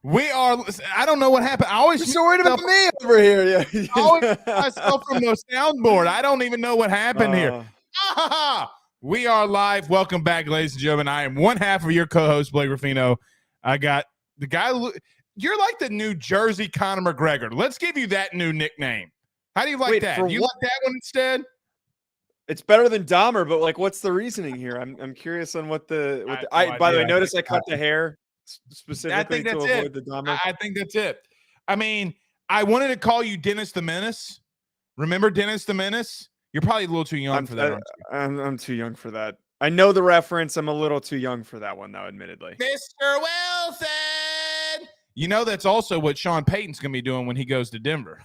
We are. I don't know what happened. I always You're so worried about me over here. Yeah. I always mute myself from the soundboard. I don't even know what happened here. We are live. Welcome back, ladies and gentlemen. I am one half of your co-host, Blake Ruffino. I got the guy. You're like the New Jersey Conor McGregor. Let's give you that new nickname. How do you like that? Do you like that one instead? It's better than Dahmer, but like, what's the reasoning here? I'm curious on what the. By the way, notice I cut the hair specifically to avoid the Dahmer. I think that's it. I mean, I wanted to call you Dennis the Menace. Remember Dennis the Menace? You're probably a little too young for that, aren't you? I'm too young for that. I know the reference. I'm a little too young for that one, though, admittedly. Mr. Wilson! You know that's also what Sean Payton's going to be doing when he goes to Denver.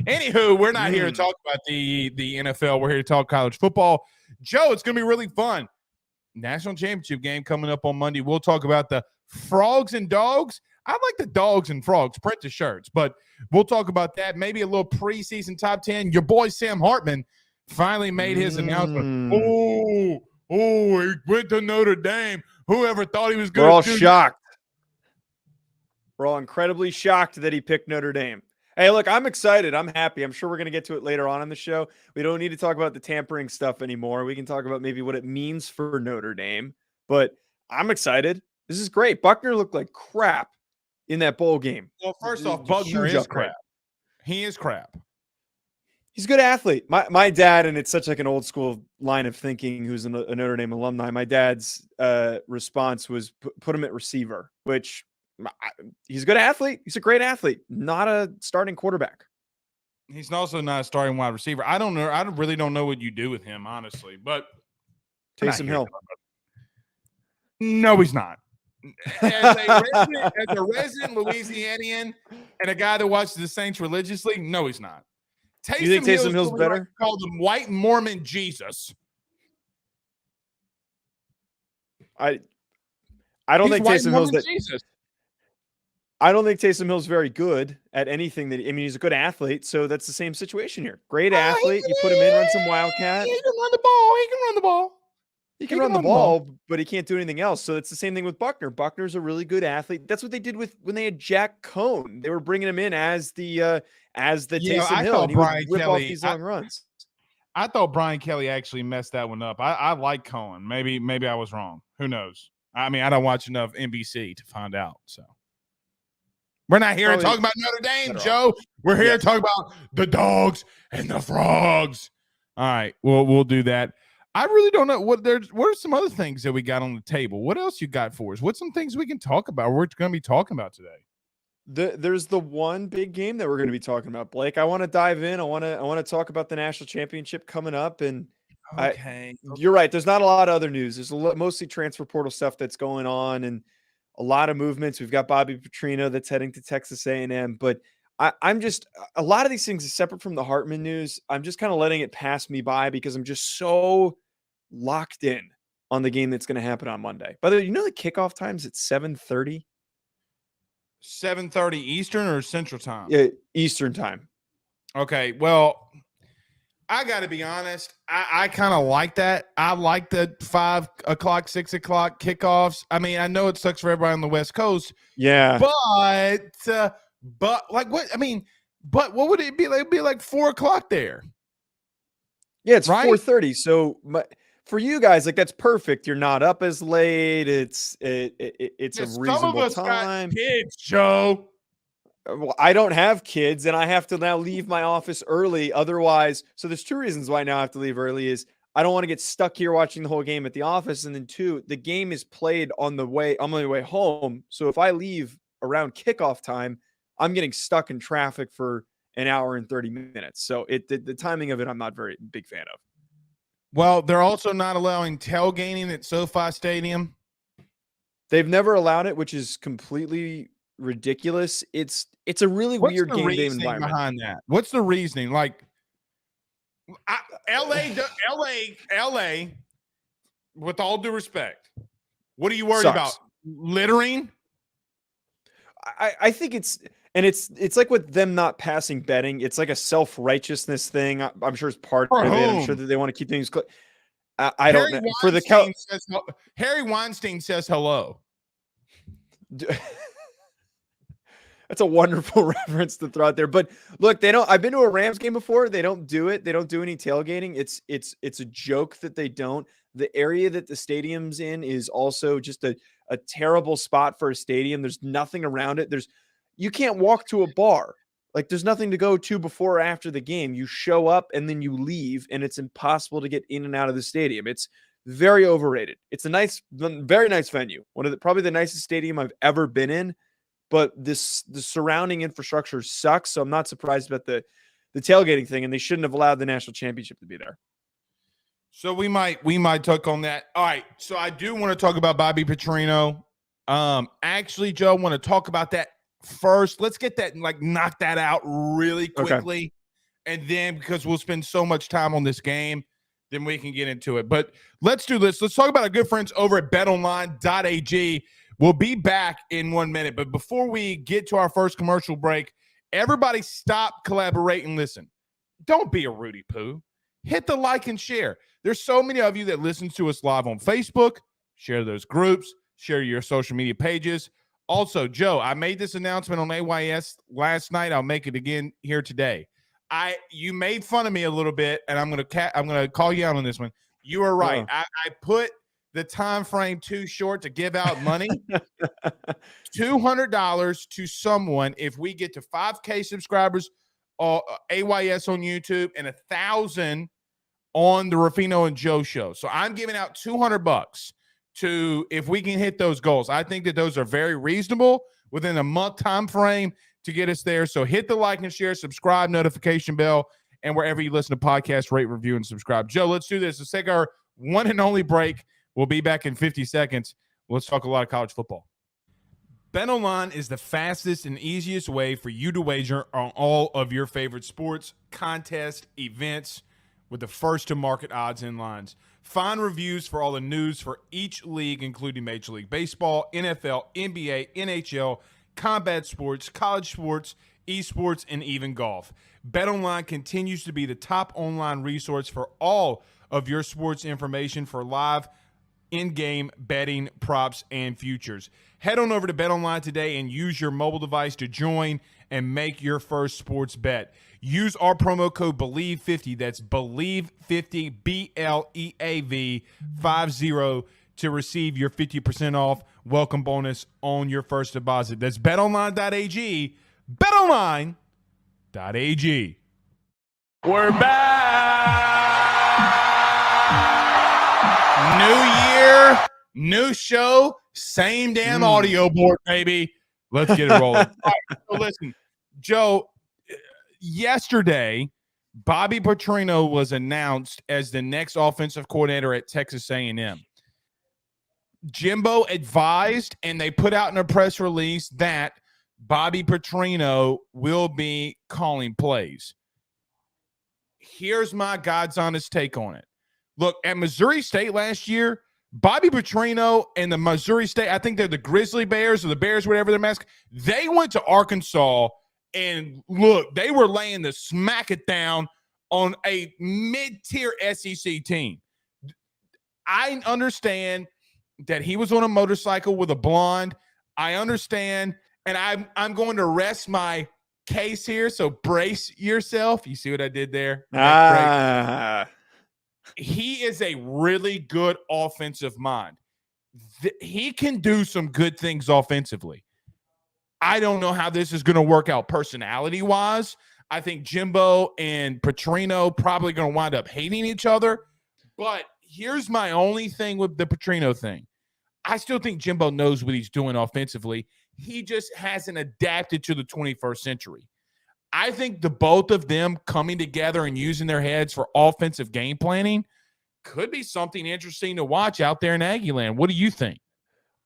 Anywho, we're not here to talk about the NFL. We're here to talk college football. Joe, it's going to be really fun. National championship game coming up on Monday. We'll talk about the frogs and dogs. I like the dogs and frogs. Print the shirts, but we'll talk about that. Maybe a little preseason top 10. Your boy Sam Hartman finally made his announcement. Oh, he went to Notre Dame. Whoever thought he was going to? We're all shocked. We're all incredibly shocked that he picked Notre Dame. Hey, look, I'm excited. I'm happy. I'm sure we're going to get to it later on in the show. We don't need to talk about the tampering stuff anymore. We can talk about maybe what it means for Notre Dame. But I'm excited. This is great. Buckner looked like crap in that bowl game. Well, first off, Buckner is crap. He is crap. He's a good athlete. My dad, and it's such like an old school line of thinking, who's a Notre Dame alumni, my dad's response was put him at receiver, which he's a good athlete. He's a great athlete, not a starting quarterback. He's also not a starting wide receiver. I don't know. I really don't know what you do with him, honestly. But Taysom Hill. No, he's not. As a resident Louisianian and a guy that watches the Saints religiously, no, he's not. You think Taysom Hill's better? Called him White Mormon Jesus. I don't think Taysom Hill's that. Jesus. I don't think Taysom Hill's very good at anything that. I mean, he's a good athlete, so that's the same situation here. Great athlete. You put him in, run some wildcat. He can run the ball. He can run the ball. He can run the ball, but he can't do anything else. So it's the same thing with Buckner. Buckner's a really good athlete. That's what they did when they had Jack Cohn. They were bringing him in as the Taysom Hill, and he would whip off these long runs. I thought Brian Kelly actually messed that one up. I like Cohen. Maybe I was wrong. Who knows? I mean, I don't watch enough NBC to find out. So we're not here to talk about Notre Dame, Joe. We're here to talk about the dogs and the frogs. All right, we'll do that. I really don't know what are some other things that we got on the table. What else you got for us? What's some things we can talk about? We're going to be talking about today. There's the one big game that we're going to be talking about, Blake. I want to dive in. I want to talk about the national championship coming up, and you're right. There's not a lot of other news. There's mostly transfer portal stuff that's going on, and a lot of movements. We've got Bobby Petrino that's heading to Texas A&M, but I'm just a lot of these things is separate from the Hartman news. I'm just kind of letting it pass me by because I'm just so locked in on the game that's going to happen on Monday. By the way, you know the kickoff time's at 7:30. 7:30 Eastern or Central Time? Yeah, Eastern Time. Okay, well, I got to be honest. I kind of like that. I like the 5 o'clock, 6 o'clock kickoffs. I mean, I know it sucks for everybody on the West Coast. Yeah, but like what? I mean, but what would it be? It'd be like 4 o'clock there. Yeah, it's right? 4:30. So for you guys, like that's perfect. You're not up as late. It's a reasonable some of us time. Got kids, Joe. Well, I don't have kids, and I have to now leave my office early. Otherwise, so there's 2 reasons why now I have to leave early. Is I don't want to get stuck here watching the whole game at the office, and then 2, the game is played on my way home. So if I leave around kickoff time, I'm getting stuck in traffic for an hour and 30 minutes. So the timing of it, I'm not very big fan of. Well, they're also not allowing tailgating at SoFi Stadium. They've never allowed it, which is completely ridiculous. It's a really weird game day environment behind that. What's the reasoning? Like, LA. With all due respect, what are you worried about? Littering? I think it's like with them not passing betting. It's like a self-righteousness thing. I'm sure it's part of it. I'm sure that they want to keep things clear. I don't know. For the Harry Weinstein says hello. That's a wonderful reference to throw out there. But look, they don't. I've been to a Rams game before. They don't do it. They don't do any tailgating. It's a joke that they don't. The area that the stadium's in is also just a terrible spot for a stadium. There's nothing around it. You can't walk to a bar. Like there's nothing to go to before or after the game. You show up and then you leave, and it's impossible to get in and out of the stadium. It's very overrated. It's a very nice venue. Probably the nicest stadium I've ever been in. But the surrounding infrastructure sucks, so I'm not surprised about the tailgating thing, and they shouldn't have allowed the national championship to be there. So we might talk on that. All right. So I do want to talk about Bobby Petrino. Actually, Joe, I want to talk about that first. Let's get that knock that out really quickly, and then because we'll spend so much time on this game, then we can get into it. But let's do this. Let's talk about our good friends over at BetOnline.ag. We'll be back in 1 minute, but before we get to our first commercial break, everybody stop, collaborate, and listen. Don't be a Rudy Poo. Hit the like and share. There's so many of you that listen to us live on Facebook. Share those groups. Share your social media pages. Also, Joe, I made this announcement on AYS last night. I'll make it again here today. You made fun of me a little bit, and I'm gonna call you out on this one. You were right. I put the time frame too short to give out money. $200 to someone if we get to 5K subscribers, AYS on YouTube, and 1,000 on the Ruffino and Joe show. So I'm giving out $200 to if we can hit those goals. I think that those are very reasonable within a month time frame to get us there. So hit the like and share, subscribe, notification bell, and wherever you listen to podcasts, rate, review, and subscribe. Joe, let's do this. Let's take our one and only break. We'll be back in 50 seconds. Let's talk a lot of college football. BetOnline is the fastest and easiest way for you to wager on all of your favorite sports, contests, events with the first-to-market odds and lines. Find reviews for all the news for each league, including Major League Baseball, NFL, NBA, NHL, combat sports, college sports, esports, and even golf. BetOnline continues to be the top online resource for all of your sports information for live in-game betting, props, and futures. Head on over to BetOnline today and use your mobile device to join and make your first sports bet. Use our promo code BELIEVE50, that's BELIEVE50, BLEAV 50, to receive your 50% off welcome bonus on your first deposit. That's BetOnline.ag, BetOnline.ag. We're back! New year, new show, same damn audio board, baby. Let's get it rolling. All right, so listen, Joe, yesterday, Bobby Petrino was announced as the next offensive coordinator at Texas A&M. Jimbo advised, and they put out in a press release that Bobby Petrino will be calling plays. Here's my God's honest take on it. Look, at Missouri State last year, Bobby Petrino and the Missouri State, I think they're the Grizzly Bears or the Bears, whatever their mask, they went to Arkansas, and look, they were laying the smack it down on a mid-tier SEC team. I understand that he was on a motorcycle with a blonde. I understand, and I'm going to rest my case here, so brace yourself. You see what I did there? He is a really good offensive mind. He can do some good things offensively. I don't know how this is going to work out personality-wise. I think Jimbo and Petrino probably going to wind up hating each other. But here's my only thing with the Petrino thing. I still think Jimbo knows what he's doing offensively. He just hasn't adapted to the 21st century. I think the both of them coming together and using their heads for offensive game planning could be something interesting to watch out there in Aggieland. What do you think?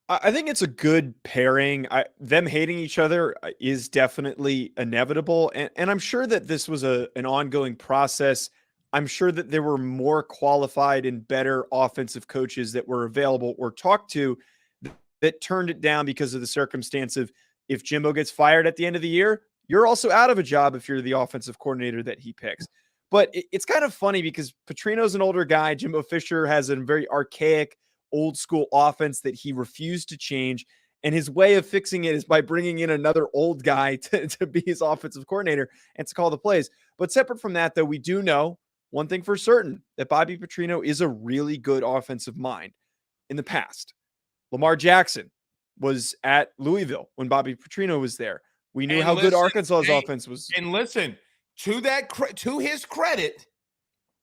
I think it's a good pairing. Them hating each other is definitely inevitable. And I'm sure that this was an ongoing process. I'm sure that there were more qualified and better offensive coaches that were available or talked to that turned it down because of the circumstance of if Jimbo gets fired at the end of the year, you're also out of a job if you're the offensive coordinator that he picks. But it's kind of funny because Petrino's an older guy. Jimbo Fisher has a very archaic, old school offense that he refused to change. And his way of fixing it is by bringing in another old guy to be his offensive coordinator and to call the plays. But separate from that, though, we do know one thing for certain, that Bobby Petrino is a really good offensive mind in the past. Lamar Jackson was at Louisville when Bobby Petrino was there. We knew how good Arkansas's offense was. And listen, to his credit,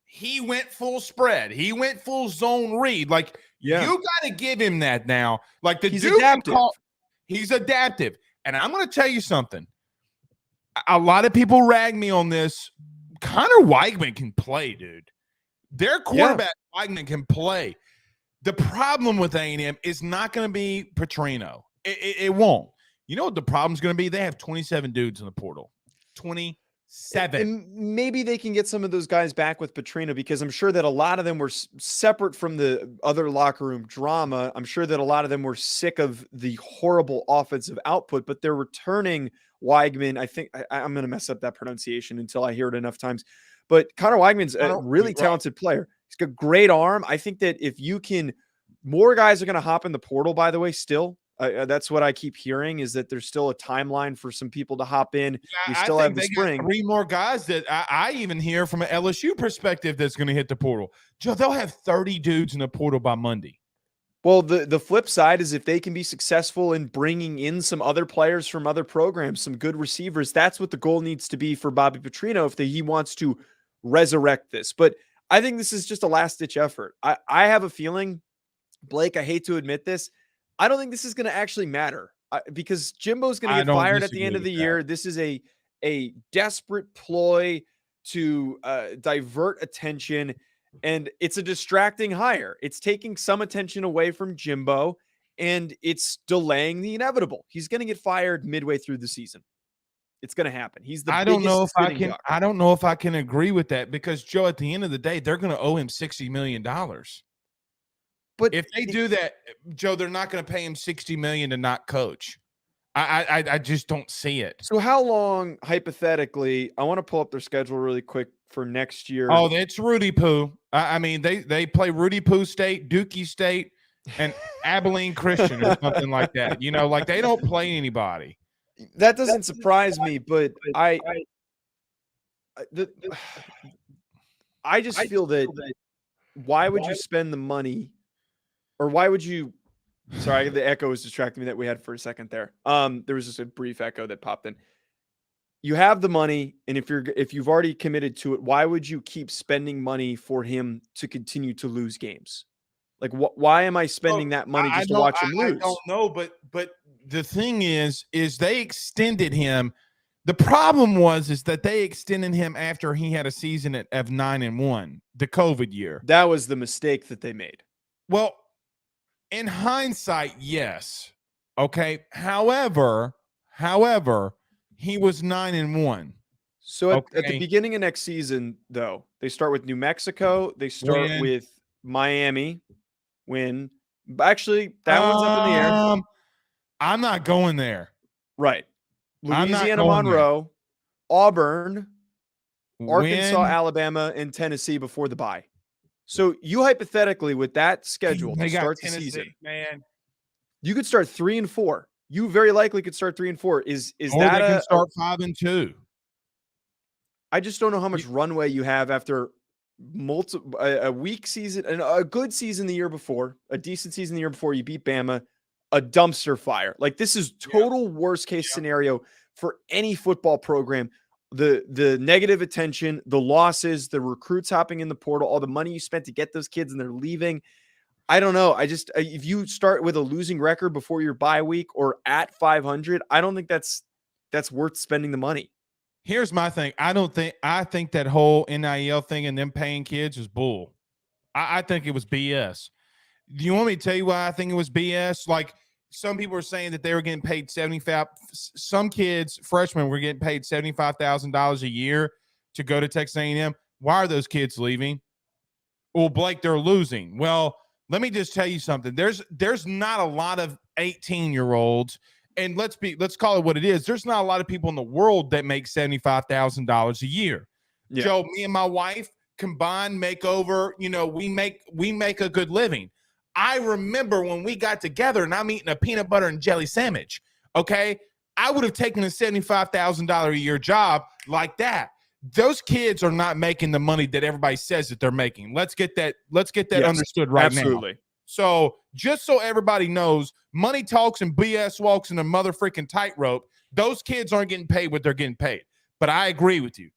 he went full spread. He went full zone read. Like, you got to give him that now. Like, he's adaptive. He's adaptive. And I'm going to tell you something. A lot of people rag me on this. Connor Weigman can play, dude. Their quarterback, Weigman, can play. The problem with A&M is not going to be Petrino. It won't. You know what the problem's going to be? They have 27 dudes in the portal. 27. And maybe they can get some of those guys back with Petrino, because I'm sure that a lot of them were separate from the other locker room drama. I'm sure that a lot of them were sick of the horrible offensive output, but they're returning Weigman. I think I'm going to mess up that pronunciation until I hear it enough times. But Connor Weigman's a really talented player. He's got a great arm. I think that if you can, more guys are going to hop in the portal, by the way, still. That's what I keep hearing, is that there's still a timeline for some people to hop in. Yeah, we still have the spring. 3 more guys that I even hear from an LSU perspective that's going to hit the portal. Joe, they'll have 30 dudes in the portal by Monday. Well, the flip side is if they can be successful in bringing in some other players from other programs, some good receivers, that's what the goal needs to be for Bobby Petrino if he wants to resurrect this. But I think this is just a last-ditch effort. I have a feeling, Blake, I hate to admit this, I don't think this is going to actually matter because Jimbo's going to get fired at the end of the year. This is a desperate ploy to divert attention, and it's a distracting hire. It's taking some attention away from Jimbo, and it's delaying the inevitable. He's going to get fired midway through the season. It's going to happen. He's the I don't know if I can agree with that, because Joe, at the end of the day, they're going to owe him $60 million. But if they do that, Joe, they're not going to pay him $60 million to not coach. I just don't see it. So how long, hypothetically, I want to pull up their schedule really quick for next year. Oh, it's Rudy Poo. I mean, they play Rudy Poo State, Dookie State, and Abilene Christian or something like that. You know, like they don't play anybody. That doesn't surprise me, but I just feel that why would you spend the money? Or why would you – sorry, the echo was distracting me that we had for a second there. There was just a brief echo that popped in. You have the money, and if you've already committed to it, why would you keep spending money for him to continue to lose games? Like, why am I spending that money just to watch him lose? I don't know, but the thing is they extended him. The problem is that they extended him after he had a season of 9-1, the COVID year. That was the mistake that they made. Well, in hindsight, yes. Okay. However, he was 9-1. So at the beginning of next season, though, they start with New Mexico. They start with Miami. Win. Actually, that one's up in the air. I'm not going there. Right. Louisiana Monroe, Auburn, Arkansas, Alabama, and Tennessee before the bye. So you hypothetically, with that schedule to start the season, man, you could start 3-4. You very likely could start 3-4. Is or that they can start 5-2? I just don't know how much runway you have after a weak season and a good season the year before, a decent season the year before. You beat Bama, a dumpster fire. Like, this is total worst case scenario for any football program. The negative attention, the losses, the recruits hopping in the portal, all the money you spent to get those kids and they're leaving. I don't know. If you start with a losing record before your bye week or at 500, I don't think that's worth spending the money. Here's my thing. I think that whole NIL thing and them paying kids is bull. I think it was BS. Do you want me to tell you why I think it was BS? Like, some people are saying that they were getting paid some kids, freshmen, were getting paid $75,000 a year to go to Texas A&M. Why are those kids leaving? Well, Blake, they're losing. Well, let me just tell you something. There's not a lot of 18-year-olds, and let's call it what it is. There's not a lot of people in the world that make $75,000 a year. Yeah. Joe, me and my wife combined make over, we make a good living. I remember when we got together and I'm eating a peanut butter and jelly sandwich. Okay. I would have taken a $75,000 a year job like that. Those kids are not making the money that everybody says that they're making. Let's get that understood right now. Absolutely. So just so everybody knows, money talks and BS walks in a mother freaking tightrope. Those kids aren't getting paid what they're getting paid. But I agree with you.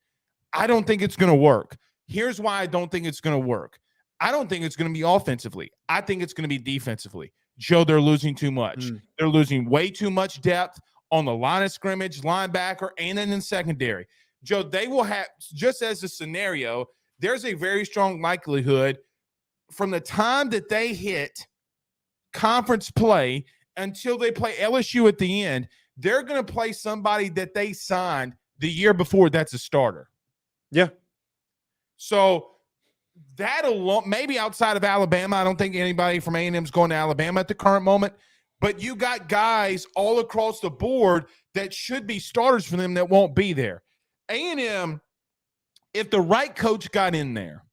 I don't think it's going to work. Here's why I don't think it's going to work. I don't think it's going to be offensively. I think it's going to be defensively. Joe, they're losing too much. They're losing way too much depth on the line of scrimmage, linebacker, and then in secondary. Joe, they will have, just as a scenario, there's a very strong likelihood from the time that they hit conference play until they play LSU at the end, they're going to play somebody that they signed the year before that's a starter. Yeah. So that alone, maybe outside of Alabama, I don't think anybody from A&M is going to Alabama at the current moment, but you got guys all across the board that should be starters for them that won't be there. A&M, if the right coach got in there,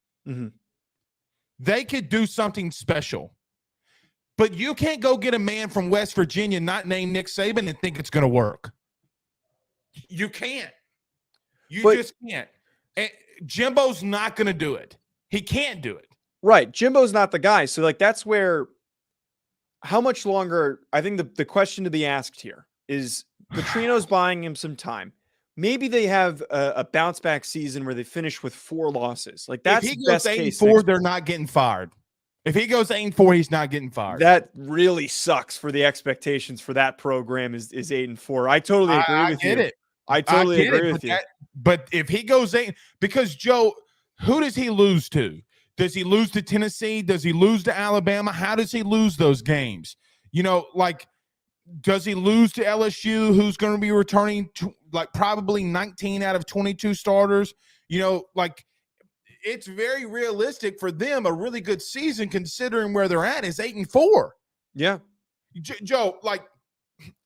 they could do something special. But you can't go get a man from West Virginia not named Nick Saban and think it's going to work. You can't. You just can't. And Jimbo's not going to do it. He can't do it. Right. Jimbo's not the guy. So, like, that's where how much longer – I think the question to be asked here is Petrino's buying him some time. Maybe they have a bounce-back season where they finish with 4 losses. Like, that's if he goes 8-4, they're not getting fired. If he goes 8-4, he's not getting fired. That really sucks for the expectations for that program is 8-4. I totally agree with you. I get it. I totally agree with you. But if he goes 8, because Joe, who does he lose to? Does he lose to Tennessee? Does he lose to Alabama? How does he lose those games? You know, like, does he lose to LSU, who's going to be returning to, like, probably 19 out of 22 starters? You know, like, it's very realistic for them. A really good season, considering where they're at, is 8-4. Yeah. Joe, like,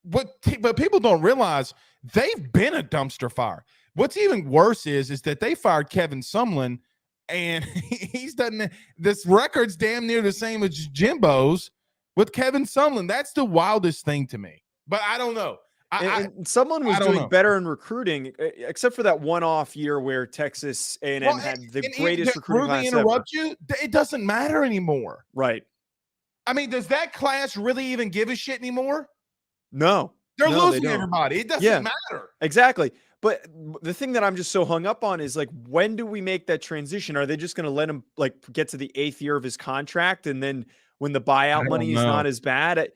but people don't realize they've been a dumpster fire. What's even worse is that they fired Kevin Sumlin, and he's done this record's damn near the same as Jimbo's with Kevin Sumlin. That's the wildest thing to me. But I don't know. And someone was doing better in recruiting, except for that one-off year where Texas A&M had the greatest recruiting class ever. It doesn't matter anymore. Right. I mean, does that class really even give a shit anymore? No. They're losing everybody. It doesn't matter. Exactly. But the thing that I'm just so hung up on is, like, when do we make that transition? Are they just going to let him, like, get to the 8th year of his contract, and then when the buyout money is not as bad,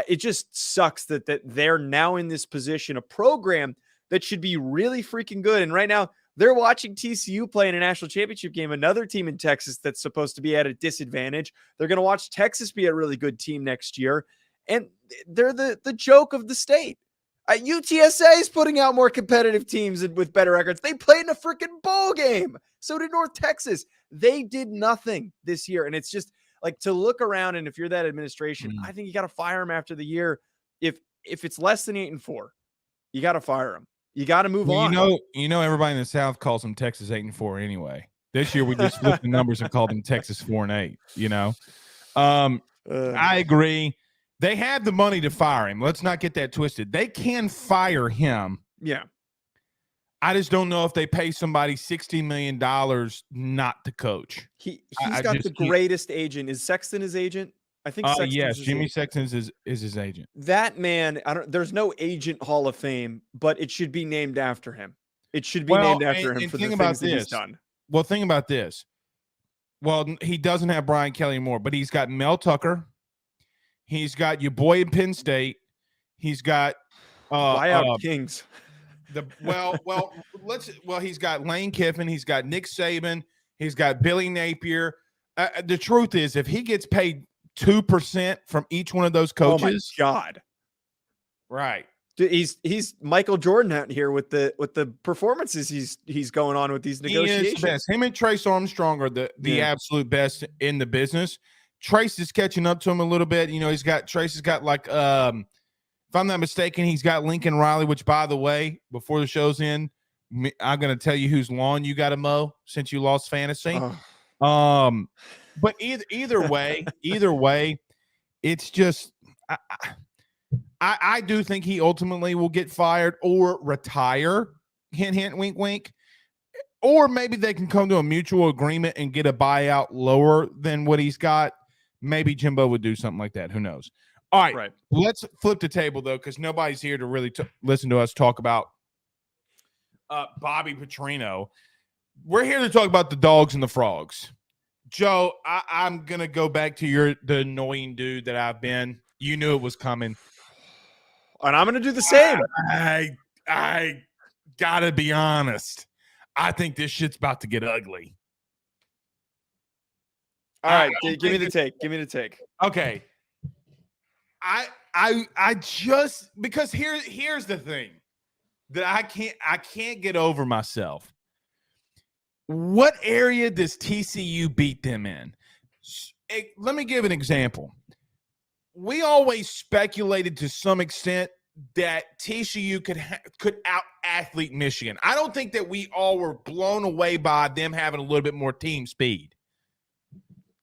it just sucks that they're now in this position, a program that should be really freaking good. And right now they're watching TCU play in a national championship game, another team in Texas that's supposed to be at a disadvantage. They're going to watch Texas be a really good team next year. And they're the joke of the state. UTSA is putting out more competitive teams with better records. They played in a freaking bowl game. So did North Texas. They did nothing this year. And it's just like, to look around, and if you're that administration, I think you got to fire him after the year. If it's less than 8-4, you got to fire him. You got to move on. You know, everybody in the South calls them Texas 8-4 anyway. This year we just flipped the numbers and called them Texas 4-8. You know, I agree. They have the money to fire him. Let's not get that twisted. They can fire him. Yeah. I just don't know if they pay somebody $60 million not to coach. He's got the greatest agent. Is Sexton his agent? I think Sexton's yes, Jimmy Sexton is his agent. That man, there's no agent Hall of Fame, but it should be named after him. It should be named after him for the things that he's done. Well, think about this. Well, he doesn't have Brian Kelly anymore, but he's got Mel Tucker. He's got your boy in Penn State. He's got Kings. He's got Lane Kiffin. He's got Nick Saban. He's got Billy Napier. The truth is, if he gets paid 2% from each one of those coaches, oh my God, right? He's Michael Jordan out here with the performances he's going on with these negotiations. He is the best. Him and Trace Armstrong are the absolute best in the business. Trace is catching up to him a little bit. You know, Trace has got, like, if I'm not mistaken, he's got Lincoln Riley, which, by the way, before the show's in, I'm going to tell you whose lawn you got to mow since you lost fantasy. But either way, it's just I do think he ultimately will get fired or retire. Hint, hint, wink, wink. Or maybe they can come to a mutual agreement and get a buyout lower than what he's got. Maybe Jimbo would do something like that. Who knows? All right. Let's flip the table, though, because nobody's here to really listen to us talk about Bobby Petrino. We're here to talk about the dogs and the frogs. Joe, I'm going to go back to the annoying dude that I've been. You knew it was coming. And I'm going to do the same. I got to be honest. I think this shit's about to get ugly. All right, give me the take. Give me the take. Okay. I just because here's the thing that I can't get over myself. What area does TCU beat them in? Let me give an example. We always speculated to some extent that TCU could out-athlete Michigan. I don't think that we all were blown away by them having a little bit more team speed.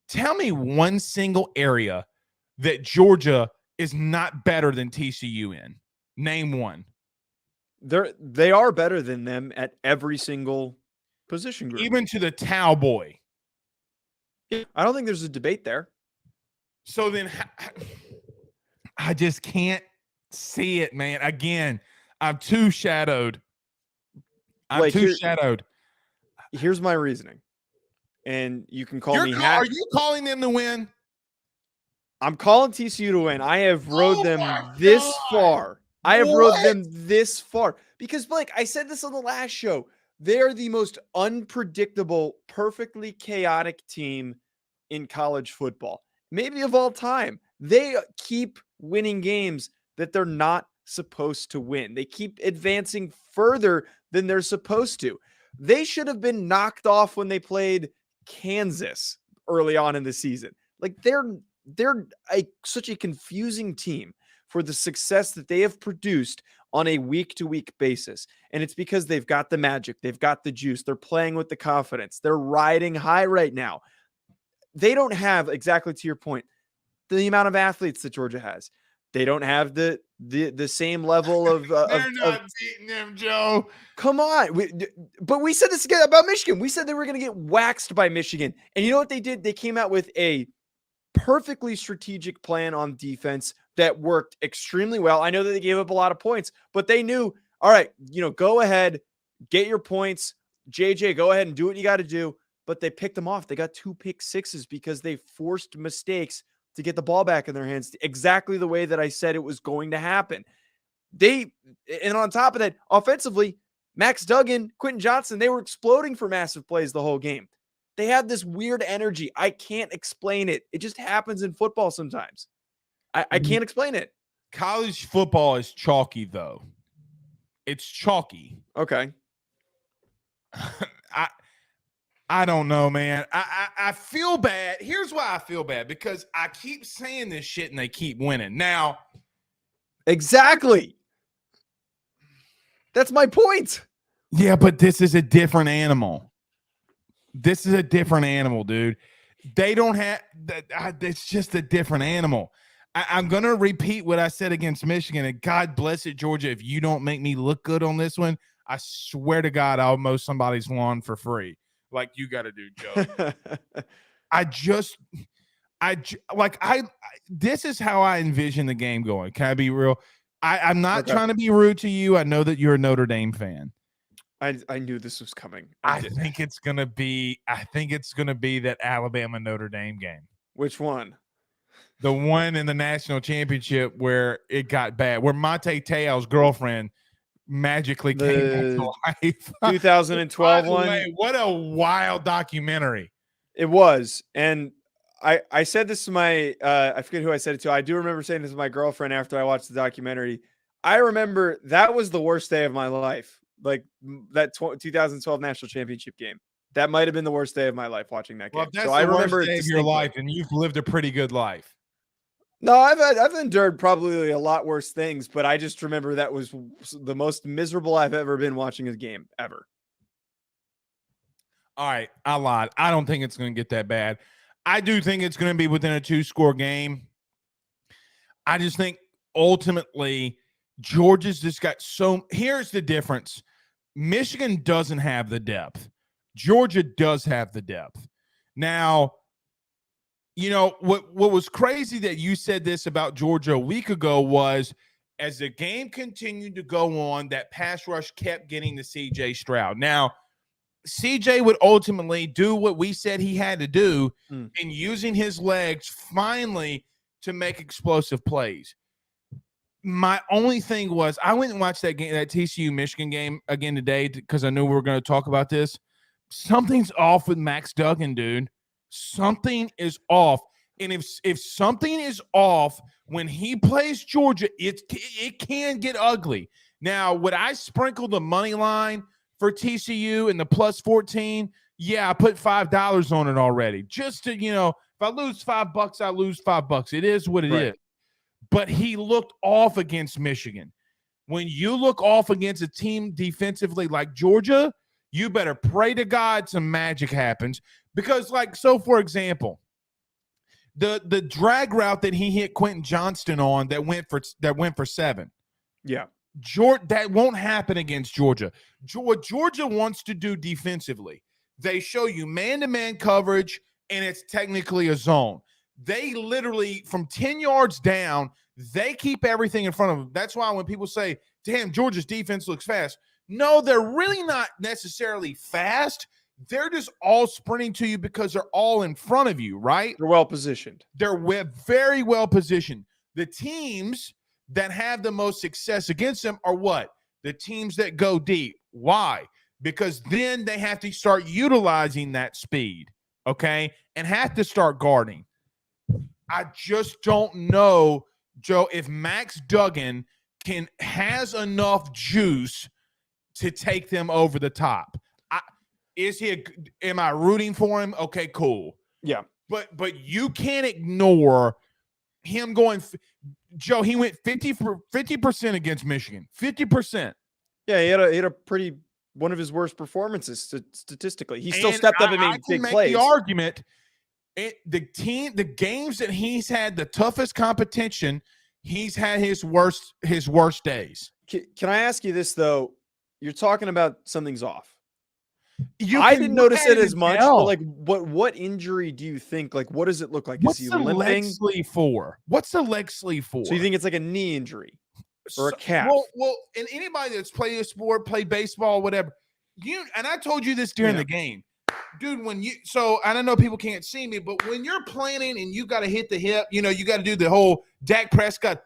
Tell me one single area that Georgia is not better than TCU in. Name one. They are better than them at every single position group. Even to the towel boy. I don't think there's a debate there. So then I just can't see it, man. Again, I'm too shadowed. Here's my reasoning. And you can call me Are you calling them to win? I'm calling TCU to win. I have rode them this far. I have rode them this far. Because, Blake, I said this on the last show. They're the most unpredictable, perfectly chaotic team in college football. Maybe of all time. They keep winning games that they're not supposed to win. They keep advancing further than they're supposed to. They should have been knocked off when they played Kansas early on in the season. Like they're such a confusing team for the success that they have produced on a week-to-week basis. And it's because they've got the magic. They've got the juice. They're playing with the confidence. They're riding high right now. They don't have, exactly to your point, the amount of athletes that Georgia has. They don't have the same level of they're not beating them, Joe. Come on. But we said this again about Michigan. We said they were going to get waxed by Michigan. And you know what they did? They came out with a perfectly strategic plan on defense that worked extremely well. I know that they gave up a lot of points, but they knew, all right, go ahead, get your points. JJ, go ahead and do what you got to do. But they picked them off. They got 2 pick sixes because they forced mistakes to get the ball back in their hands exactly the way that I said it was going to happen. And on top of that, offensively, Max Duggan, Quentin Johnson, they were exploding for massive plays the whole game. They had this weird energy. I can't explain it. It just happens in football sometimes. I can't explain it. College football is chalky, though. It's chalky. Okay. I don't know, man. I feel bad. Here's why I feel bad. Because I keep saying this shit and they keep winning. Now. Exactly. That's my point. Yeah, but this is a different animal. This is a different animal, dude. They don't have – it's just a different animal. I'm going to repeat what I said against Michigan, and God bless it, Georgia, if you don't make me look good on this one, I swear to God I'll mow somebody's lawn for free like you got to do, Joe. This is how I envision the game going. Can I be real? I'm not trying to be rude to you. I know that you're a Notre Dame fan. I knew this was coming. I think it's gonna be that Alabama Notre Dame game. Which one? The one in the national championship where it got bad, where Monte Teo's girlfriend magically came back to life. 2012 one. What a wild documentary. It was. And I said this to my I forget who I said it to. I do remember saying this to my girlfriend after I watched the documentary. I remember that was the worst day of my life. Like that 2012 national championship game. That might have been the worst day of my life watching that game. Well, that's the worst day of your life, and you've lived a pretty good life. No, I've endured probably a lot worse things, but I just remember that was the most miserable I've ever been watching a game ever. All right, I lied. I don't think it's going to get that bad. I do think it's going to be within a 2-score game. I just think ultimately Georgia's just got so. Here's the difference. Michigan doesn't have the depth. Georgia does have the depth. Now, you know, what was crazy that you said this about Georgia a week ago was as the game continued to go on, that pass rush kept getting to C.J. Stroud. Now, C.J. would ultimately do what we said he had to do in using his legs finally to make explosive plays. My only thing was I went and watched that game, that TCU Michigan game again today because I knew we were going to talk about this. Something's off with Max Duggan, dude. Something is off. And if something is off when he plays Georgia, it can get ugly. Now, would I sprinkle the money line for TCU and the plus 14? Yeah, I put $5 on it already. Just to, you know, if I lose $5, I lose $5. It is what it is. But he looked off against Michigan. When you look off against a team defensively like Georgia, you better pray to God some magic happens. Because, like, so for example, the drag route that he hit Quentin Johnston on that went for 7. Yeah. That won't happen against Georgia. What Georgia wants to do defensively, they show you man-to-man coverage, and it's technically a zone. They literally, from 10 yards down, they keep everything in front of them. That's why when people say, damn, Georgia's defense looks fast. No, they're really not necessarily fast. They're just all sprinting to you because they're all in front of you, right? They're well-positioned. They're very well-positioned. The teams that have the most success against them are what? The teams that go deep. Why? Because then they have to start utilizing that speed, okay, and have to start guarding. I just don't know, Joe, if Max Duggan has enough juice to take them over the top. Am I rooting for him? Okay, cool. Yeah. But you can't ignore him going – Joe, he went 50% against Michigan. 50%. Yeah, he had a pretty one of his worst performances statistically. He still stepped up and made big plays. The argument, the games that he's had the toughest competition, he's had his worst days. Can I ask you this though? You're talking about something's off. I didn't notice it as much, but like what injury do you think? Like, what does it look like? What's the leg sleeve for? What's the leg sleeve for? So you think it's like a knee injury or a calf? Well, and anybody that's played a sport, play baseball, whatever, and I told you this during the game, dude. I don't know, people can't see me, but when you're planning and you got to hit the hip, you know, you got to do the whole Dak Prescott,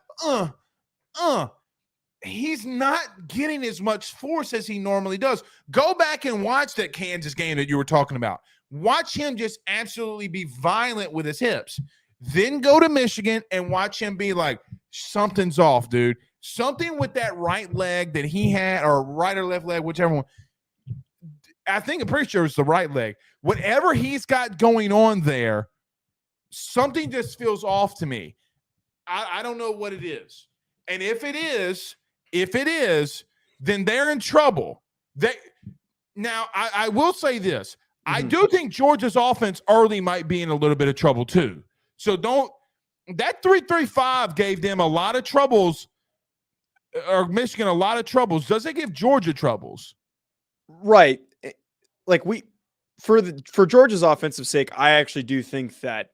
he's not getting as much force as he normally does. Go back and watch that Kansas game that you were talking about. Watch him just absolutely be violent with his hips. Then go to Michigan and watch him be like, something's off, dude. Something with that right leg that he had, or right or left leg, whichever one. I'm pretty sure it's the right leg. Whatever he's got going on there, something just feels off to me. I don't know what it is. And if it is, then they're in trouble. Now, I will say this. Mm-hmm. I do think Georgia's offense early might be in a little bit of trouble too. So that 3-3-5 gave them a lot of troubles, or Michigan a lot of troubles. Does it give Georgia troubles? Right. Like for Georgia's offensive sake, I actually do think that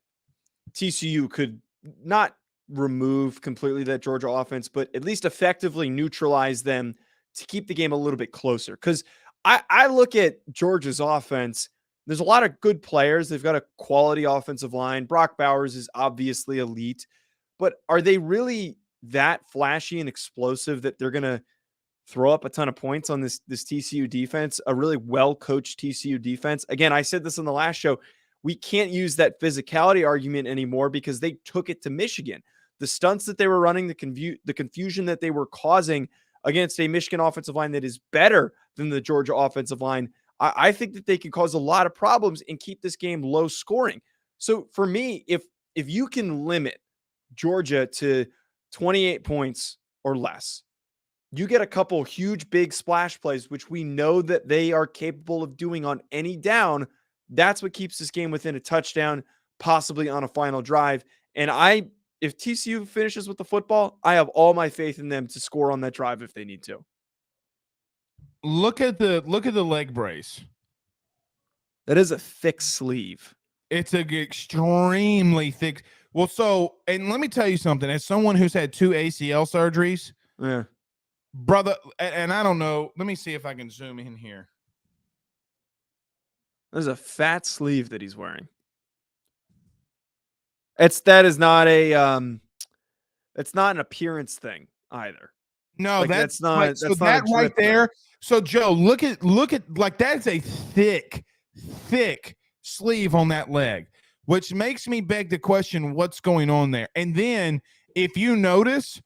TCU could not remove completely that Georgia offense, but at least effectively neutralize them to keep the game a little bit closer. Because I look at Georgia's offense, there's a lot of good players. They've got a quality offensive line. Brock Bowers is obviously elite, but are they really that flashy and explosive that they're going to throw up a ton of points on this TCU defense, a really well-coached TCU defense? Again, I said this in the last show. We can't use that physicality argument anymore because they took it to Michigan. The stunts that they were running, the confusion that they were causing against a Michigan offensive line that is better than the Georgia offensive line, I think that they can cause a lot of problems and keep this game low scoring. So for me, if you can limit Georgia to 28 points or less, you get a couple huge, big splash plays, which we know that they are capable of doing on any down. That's what keeps this game within a touchdown, possibly on a final drive. And if TCU finishes with the football, I have all my faith in them to score on that drive if they need to. Look at the leg brace. That is a thick sleeve. It's an extremely thick. Well, so, and let me tell you something. As someone who's had 2 ACL surgeries, brother, and I don't know. Let me see if I can zoom in here. There's a fat sleeve that he's wearing. That is not a it's not an appearance thing either. No, like, that's not. like, That's so not that a right there. thing. So Joe, look at like that's a thick sleeve on that leg, which makes me beg the question, what's going on there? And then if you notice,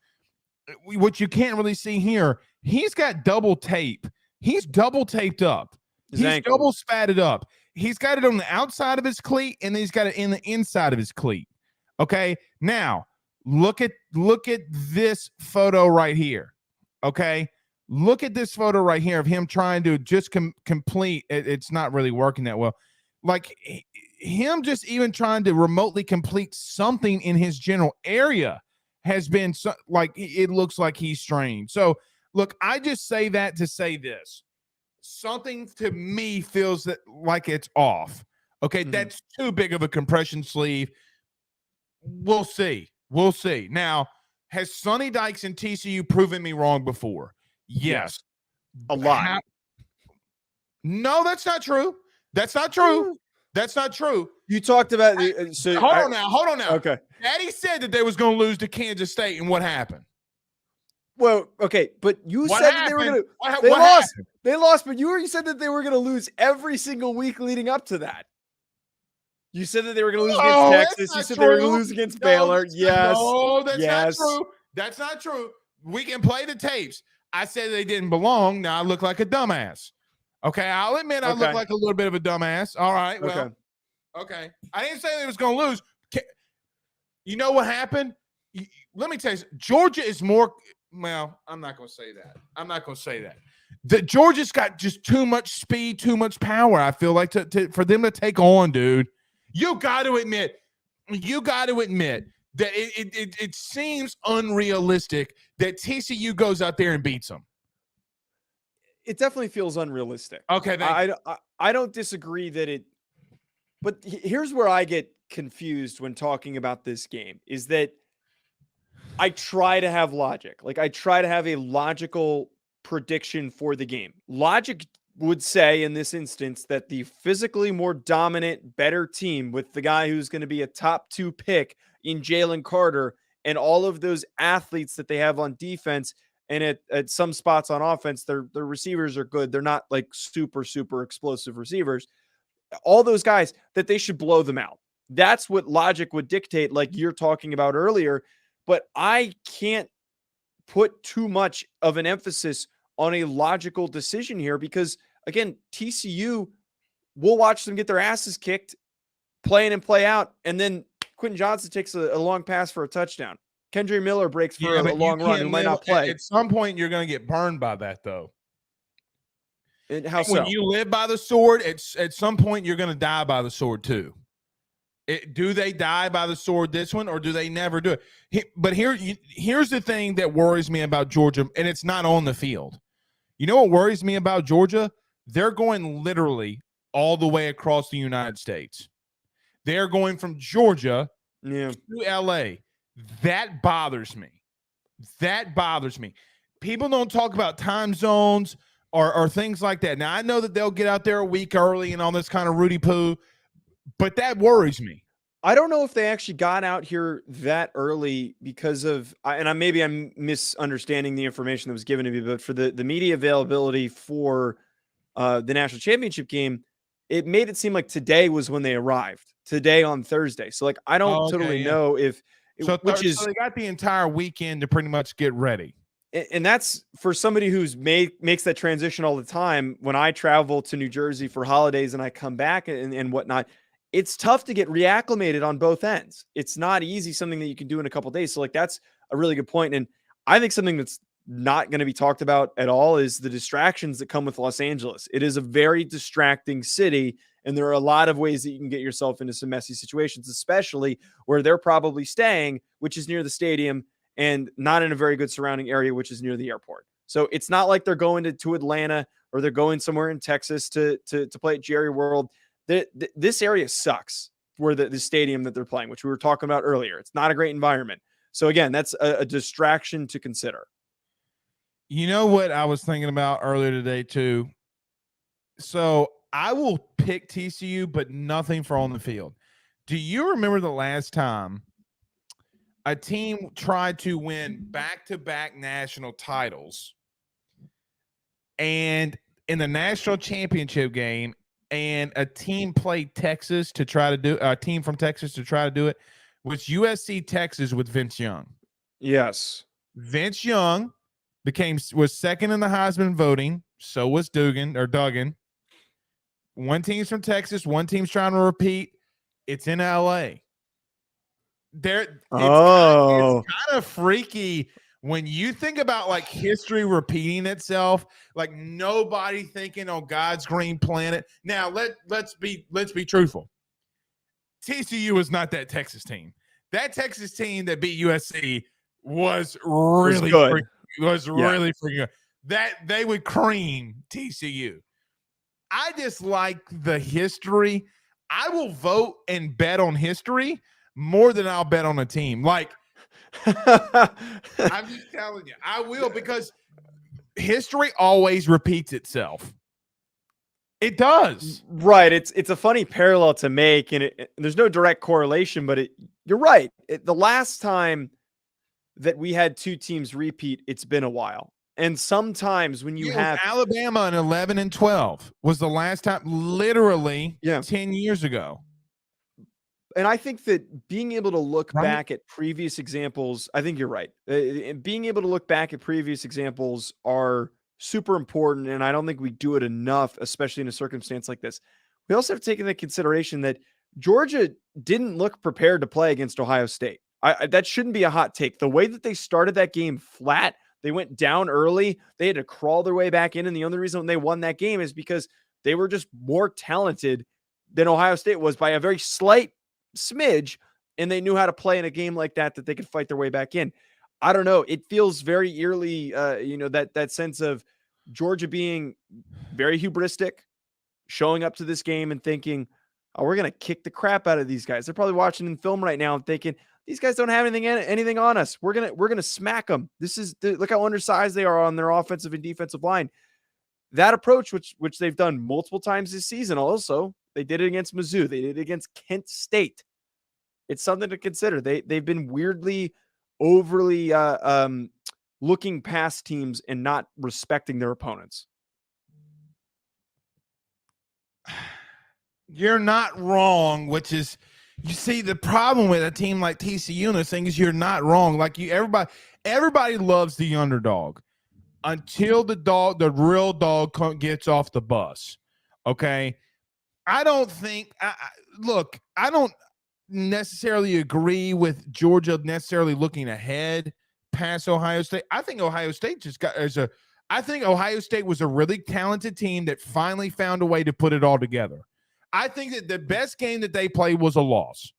what you can't really see here, he's got double tape. He's double taped up. He's double spatted up. He's got it on the outside of his cleat, and he's got it in the inside of his cleat. Okay, now look at this photo right here. Okay, look at this photo right here of him trying to just complete. It's not really working that well. Like him just even trying to remotely complete something in his general area has been like it looks like he's strained. So look, I just say that to say this. Something to me feels like it's off. Okay, that's too big of a compression sleeve. We'll see. We'll see. Now, has Sonny Dykes and TCU proven me wrong before? Yes. A lot. No, that's not true. That's not true. That's not true. You talked about hold on now. Okay. Daddy said that they was going to lose to Kansas State, and what happened? Well, okay, but you said that they were going to. They lost. Happened? They lost, but you said that they were going to lose every single week leading up to that. You said that they were going to lose against Texas. You said they were going to lose against Baylor. Yes. No, that's not true. That's not true. We can play the tapes. I said they didn't belong. Now I look like a dumbass. Okay, I'll admit I look like a little bit of a dumbass. All right, well, okay. I didn't say they was going to lose. You know what happened? Let me tell you, Georgia is more. Well, I'm not going to say that. I'm not going to say that. Georgia's got just too much speed, too much power. I feel like for them to take on, dude. You got to admit that it seems unrealistic that TCU goes out there and beats them. It definitely feels unrealistic. Okay, I don't disagree that it. But here's where I get confused when talking about this game is that I try to have logic. Like I try to have a logical prediction for the game. Logic would say in this instance that the physically more dominant, better team with the guy who's going to be a top 2 pick in Jalen Carter and all of those athletes that they have on defense and at some spots on offense, their receivers are good. They're not like super, super explosive receivers. All those guys that they should blow them out. That's what logic would dictate, like you're talking about earlier. But I can't put too much of an emphasis on a logical decision here because, again, TCU, we'll watch them get their asses kicked, play in and play out, and then Quentin Johnson takes a long pass for a touchdown. Kendre Miller breaks for a long run who might not play. At some point, you're going to get burned by that, though. And how so? When you live by the sword, at some point, you're going to die by the sword, too. Do they die by the sword this one, or do they never do it? But here's the thing that worries me about Georgia, and it's not on the field. You know what worries me about Georgia? They're going literally all the way across the United States. They're going from Georgia to L.A. That bothers me. That bothers me. People don't talk about time zones or things like that. Now, I know that they'll get out there a week early and all this kind of Rudy poo, but that worries me. I don't know if they actually got out here that early because of, and maybe I'm misunderstanding the information that was given to me, but for the media availability for the national championship game, it made it seem like today was when they arrived, today on Thursday. So like, I don't totally know if, so they got the entire weekend to pretty much get ready. And that's for somebody who's makes that transition all the time. When I travel to New Jersey for holidays and I come back and whatnot, it's tough to get reacclimated on both ends. It's not easy, something that you can do in a couple of days. So like, that's a really good point. And I think something that's not going to be talked about at all is the distractions that come with Los Angeles. It is a very distracting city. And there are a lot of ways that you can get yourself into some messy situations, especially where they're probably staying, which is near the stadium and not in a very good surrounding area, which is near the airport. So it's not like they're going to Atlanta or they're going somewhere in Texas to play at Jerry World. This area sucks where the stadium that they're playing, which we were talking about earlier. It's not a great environment. So again, that's a distraction to consider. You know what I was thinking about earlier today too? So I will pick TCU, but nothing for on the field. Do you remember the last time a team tried to win back-to-back national titles and in the national championship game, and a team played Texas to try to do a team from Texas to try to do it, was USC Texas with Vince Young? Yes. Vince Young was second in the Heisman voting. So was Duggan. One team's from Texas. One team's trying to repeat. It's in LA. It's kind of freaky when you think about like history repeating itself, like nobody thinking on God's green planet. Now let's be truthful. TCU is not that Texas team. That Texas team that beat USC was really good. Really freaking good. That they would cream TCU. I just like the history. I will vote and bet on history more than I'll bet on a team. Like, I'm just telling you, I will, because history always repeats itself. It does. Right. It's a funny parallel to make, and there's no direct correlation, but you're right. The last time that we had two teams repeat, it's been a while. And sometimes when you have Alabama in 11 and 12 was the last time, literally 10 years ago. And I think that being able to look back at previous examples, I think you're right. Being able to look back at previous examples are super important. And I don't think we do it enough, especially in a circumstance like this. We also have to take into consideration that Georgia didn't look prepared to play against Ohio State. That shouldn't be a hot take. The way that they started that game flat, they went down early. They had to crawl their way back in. And the only reason they won that game is because they were just more talented than Ohio State was by a very slight smidge. And they knew how to play in a game like that they could fight their way back in. I don't know. It feels very eerily, that sense of Georgia being very hubristic, showing up to this game and thinking, oh, we're going to kick the crap out of these guys. They're probably watching in film right now and thinking, these guys don't have anything on us. We're gonna smack them. Look how undersized they are on their offensive and defensive line. That approach, which they've done multiple times this season, also they did it against Mizzou. They did it against Kent State. It's something to consider. They've been weirdly, overly looking past teams and not respecting their opponents. You're not wrong, which is. You see, the problem with a team like TCU and this thing is you're not wrong. Like everybody loves the underdog until the real dog gets off the bus. Okay. I don't think, I don't necessarily agree with Georgia necessarily looking ahead past Ohio State. I think Ohio State I think Ohio State was a really talented team that finally found a way to put it all together. I think that the best game that they played was a loss.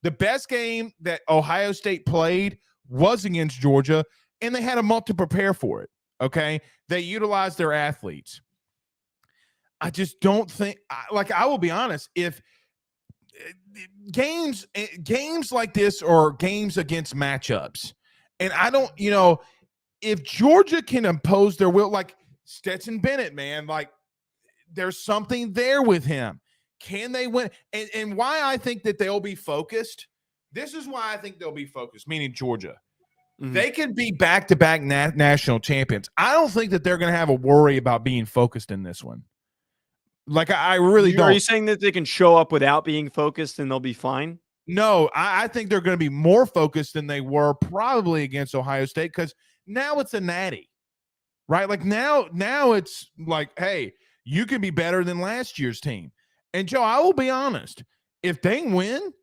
The best game that Ohio State played was against Georgia, and they had a month to prepare for it, okay? They utilized their athletes. I just don't think – I will be honest, if games like this are games against matchups, and I don't – if Georgia can impose their will, like Stetson Bennett, man, like there's something there with him. Can they win? And why I think that they'll be focused, this is why I think they'll be focused, meaning Georgia. Mm-hmm. They can be back-to-back national champions. I don't think that they're going to have a worry about being focused in this one. Like, I really don't. Are you saying that they can show up without being focused and they'll be fine? No, I think they're going to be more focused than they were probably against Ohio State, because now it's a natty, right? Like now it's like, hey, you can be better than last year's team. And Joe, I will be honest, if they win,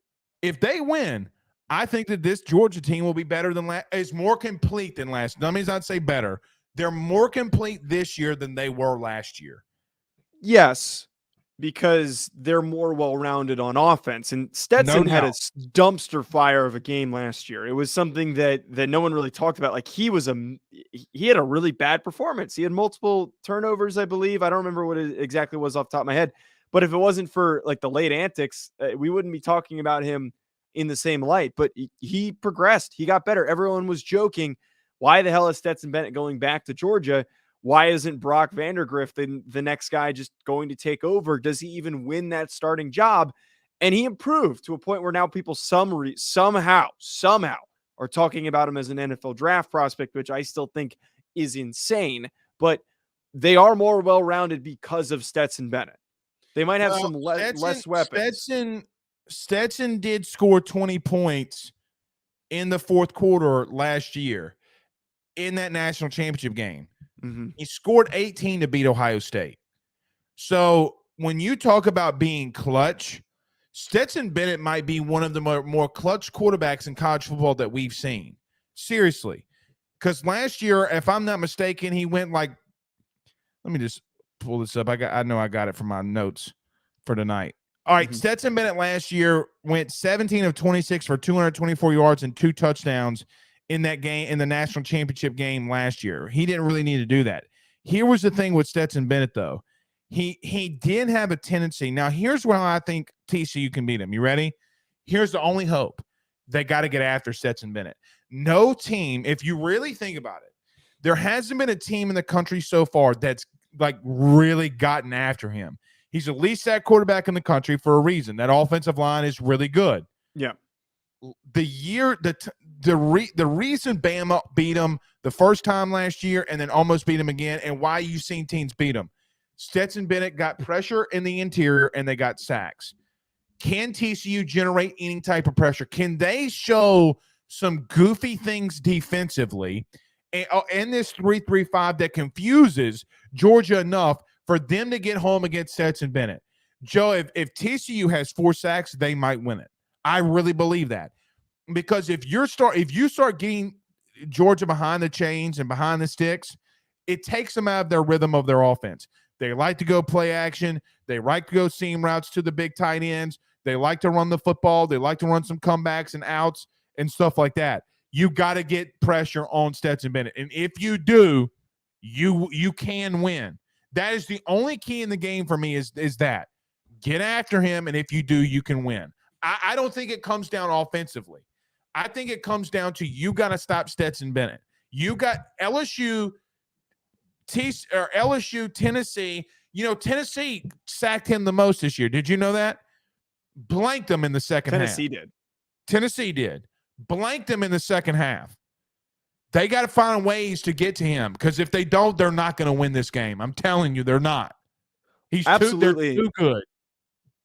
I think that this Georgia team will be better than is more complete than last. That means I'd say better. They're more complete this year than they were last year. Yes. because they're more well-rounded on offense. And Stetson had a dumpster fire of a game last year. It was something that no one really talked about. Like he had a really bad performance. He had multiple turnovers, I believe. I don't remember what it exactly was off the top of my head. But if it wasn't for like the late antics, we wouldn't be talking about him in the same light. But he progressed. He got better. Everyone was joking, why the hell is Stetson Bennett going back to Georgia? Why isn't Brock Vandergrift the next guy just going to take over? Does he even win that starting job? And he improved to a point where now people somehow are talking about him as an NFL draft prospect, which I still think is insane. But they are more well-rounded because of Stetson Bennett. They might have some less weapons. Stetson did score 20 points in the fourth quarter last year in that national championship game. Mm-hmm. He scored 18 to beat Ohio State. So when you talk about being clutch, Stetson Bennett might be one of the more clutch quarterbacks in college football that we've seen. Seriously. Because last year, if I'm not mistaken, he went like, let me just pull this up. I know I got it from my notes for tonight. All right, Stetson Bennett last year went 17 of 26 for 224 yards and 2 touchdowns in that game, in the national championship game last year. He didn't really need to do that. Here was the thing with Stetson Bennett, though. He did have a tendency. Now, here's where I think TCU can beat him. You ready? Here's the only hope. They got to get after Stetson Bennett. No team, if you really think about it, there hasn't been a team in the country so far that's like really gotten after him. He's the least sacked quarterback in the country for a reason. That offensive line is really good. Yeah. The reason Bama beat him the first time last year and then almost beat him again, and why you've seen teams beat him. Stetson Bennett got pressure in the interior and they got sacks. Can TCU generate any type of pressure? Can they show some goofy things defensively in this 3-3-5 that confuses Georgia enough for them to get home against Stetson Bennett? Joe, if TCU has 4 sacks, they might win it. I really believe that. Because if you start getting Georgia behind the chains and behind the sticks, it takes them out of their rhythm of their offense. They like to go play action. They like to go seam routes to the big tight ends. They like to run the football. They like to run some comebacks and outs and stuff like that. You got to get pressure on Stetson Bennett. And if you do, you can win. That is the only key in the game for me is that. Get after him, and if you do, you can win. I don't think it comes down offensively. I think it comes down to you got to stop Stetson Bennett. You got LSU, Tennessee. You know, Tennessee sacked him the most this year. Did you know that? Blanked them in the second half. Tennessee did. Blanked them in the second half. They got to find ways to get to him, because if they don't, they're not going to win this game. I'm telling you, they're not. They're too good.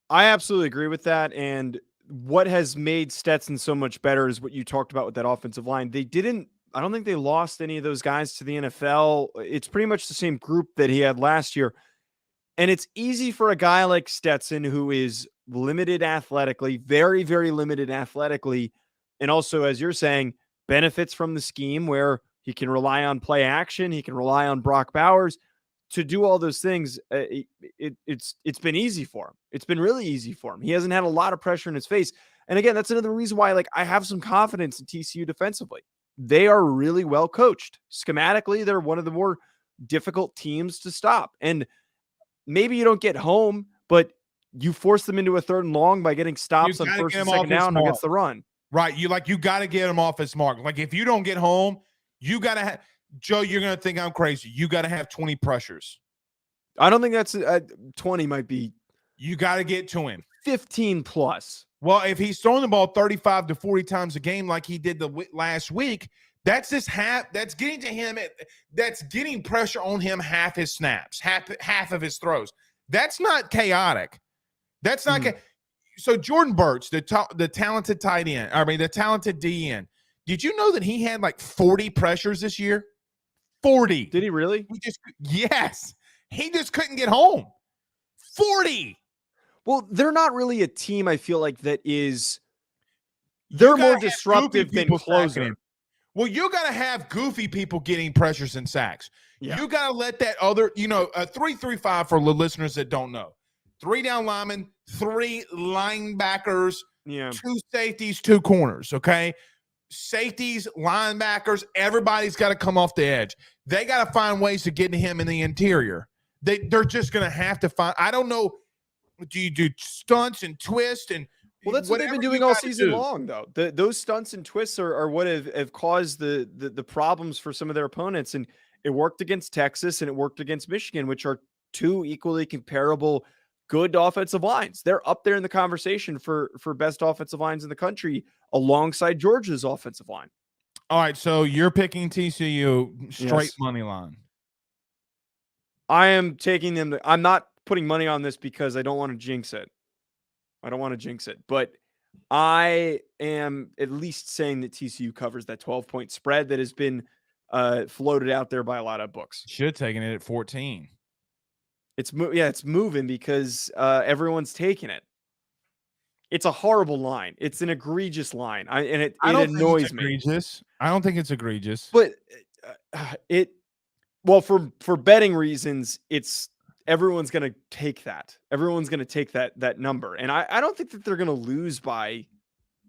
I absolutely agree with that. And what has made Stetson so much better is what you talked about with that offensive line. I don't think they lost any of those guys to the NFL. It's pretty much the same group that he had last year. And it's easy for a guy like Stetson, who is limited athletically, very, very limited athletically, and also, as you're saying, benefits from the scheme where he can rely on play action, he can rely on Brock Bowers to do all those things. It's been easy for him. It's been really easy for him. He hasn't had a lot of pressure in his face. And again, that's another reason why I have some confidence in TCU defensively. They are really well coached. Schematically, they're one of the more difficult teams to stop. And maybe you don't get home, but you force them into a 3rd and long by getting stops on 1st and 2nd down against the run. Right. You got to get him off his mark. Like if you don't get home, you got to have Joe, you're going to think I'm crazy. You got to have 20 pressures. I don't think that's 20 might be. You got to get to him. 15 plus. Well, if he's throwing the ball 35 to 40 times a game like he did last week, that's just half. That's getting to him. That's getting pressure on him half his snaps, half of his throws. That's not chaotic. That's not So Jordan Burch, the talented tight end, the talented DN, did you know that he had like 40 pressures this year? 40. Did he really? Yes. He just couldn't get home. 40. Well, they're not really a team, I feel like, that is – they're more disruptive than closer. Well, you got to have goofy people getting pressures and sacks. Yeah. You got to let that other – a 3-3-5 for the listeners that don't know. 3 down linemen, 3 linebackers, Yeah. 2 safeties, 2 corners, okay? Safeties, linebackers, everybody's got to come off the edge. They got to find ways to get to him in the interior. They're just going to have to find – I don't know. Do you do stunts and twists and – Well, that's what they've been doing all season long, though. Those stunts and twists are what have caused the problems for some of their opponents. And it worked against Texas and it worked against Michigan, which are 2 equally comparable good offensive lines. They're up there in the conversation for best offensive lines in the country alongside Georgia's offensive line. All right, so you're picking TCU straight money line. I am taking them. I'm not putting money on this because I don't want to jinx it. But I am at least saying that TCU covers that 12-point spread that has been floated out there by a lot of books. Should have taken it at 14. It's moving because everyone's taking it. It's a horrible line. It's an egregious line. It annoys me. I don't think it's egregious. But for betting reasons, everyone's going to take that. Everyone's going to take that number. And I don't think that they're going to lose by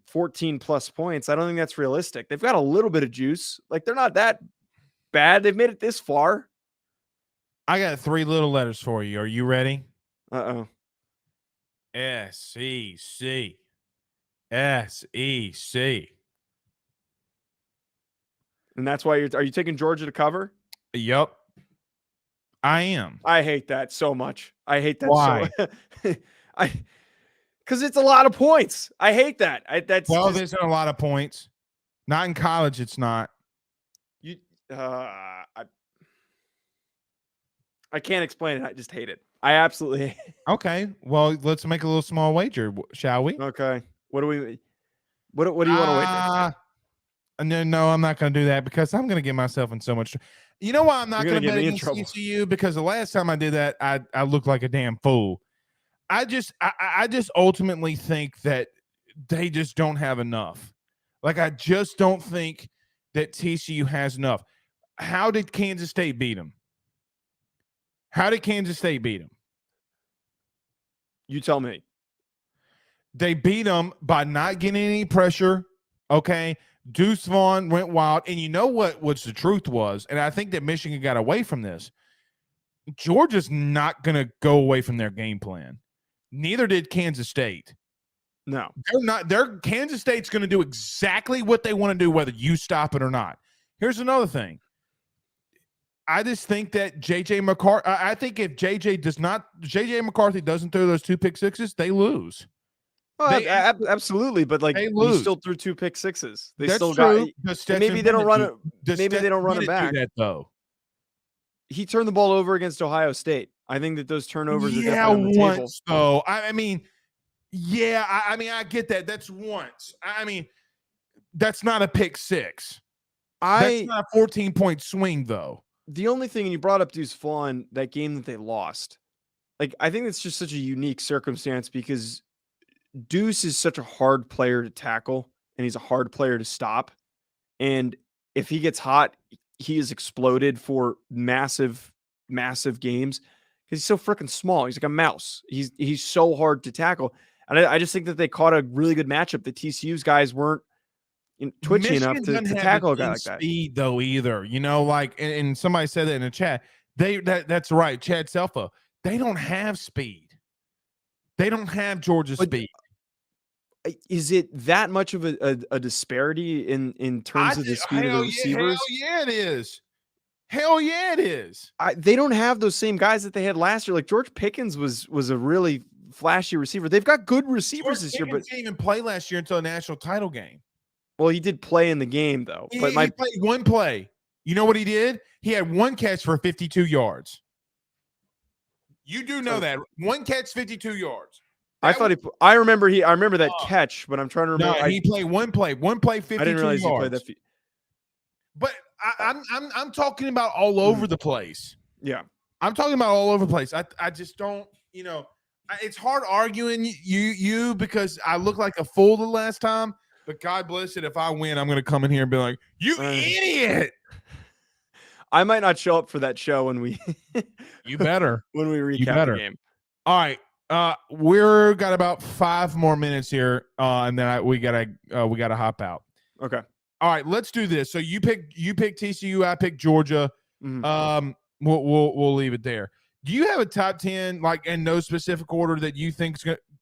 14 plus points. I don't think that's realistic. They've got a little bit of juice. Like, they're not that bad. They've made it this far. I got 3 little letters for you. Are you ready? Uh-oh. SEC. SEC. And that's why are you taking Georgia to cover? Yep. I am. I hate that so much. I hate that. Why? Because it's a lot of points. I hate that. There's a lot of points. Not in college, it's not. I can't explain it. I just hate it. I absolutely hate it. Okay. Well, let's make a little small wager, shall we? Okay. What do you want to wager? No, I'm not going to do that because I'm going to get myself in so much. You know why I'm not going to bet against TCU? Because the last time I did that, I looked like a damn fool. I just ultimately think that they just don't have enough. Like, I just don't think that TCU has enough. How did Kansas State beat them? You tell me. They beat them by not getting any pressure, okay? Deuce Vaughn went wild. And you know what the truth was? And I think that Michigan got away from this. Georgia's not going to go away from their game plan. Neither did Kansas State. No. They're not. Kansas State's going to do exactly what they want to do, whether you stop it or not. Here's another thing. I just think that J.J. McCarthy, I think if J.J. McCarthy doesn't throw those 2 pick sixes, they lose. Well, absolutely, but like, he still threw 2 pick sixes. They still got. Maybe they don't run it. Maybe they don't run it back. That, though. He turned the ball over against Ohio State. I think that those turnovers are definitely on the table. So I mean, I get that. That's once. I mean, that's not a pick six. That's not a 14-point swing, though. The only thing, and you brought up Deuce Vaughn, that game that they lost. Like, I think it's just such a unique circumstance because Deuce is such a hard player to tackle, and he's a hard player to stop. And if he gets hot, he is exploded for massive, massive games because he's so freaking small. He's like a mouse. He's so hard to tackle. And I just think that they caught a really good matchup. The TCU's guys weren't twitchy enough to tackle a guy like that. Speed though, either, like, and somebody said that in the chat. That's right, Chad Selfa. They don't have speed. They don't have Georgia's speed. Is it that much of a disparity in terms of the speed of the receivers? Hell yeah, it is. Hell yeah, it is. They don't have those same guys that they had last year. Like, George Pickens was a really flashy receiver. They've got good receivers this year, but didn't even play last year until a national title game. Well, he did play in the game, though. He played one play. You know what he did? He had 1 catch for 52 yards. You do know that. 1 catch, 52 yards. I remember that catch, but I'm trying to remember. No, he played one play, 52 yards. I didn't realize he played that. But I'm talking about all over the place. Yeah. I'm talking about all over the place. I just don't, it's hard arguing you because I look like a fool the last time. But God bless it, if I win, I'm going to come in here and be like, you idiot. I might not show up for that show when we You better. When we recap the game. All right. We're got about 5 more minutes here, and then we gotta hop out. Okay. All right, let's do this. So you pick TCU, I pick Georgia. Mm-hmm. We'll leave it there. Do you have a top 10, like in no specific order, that you think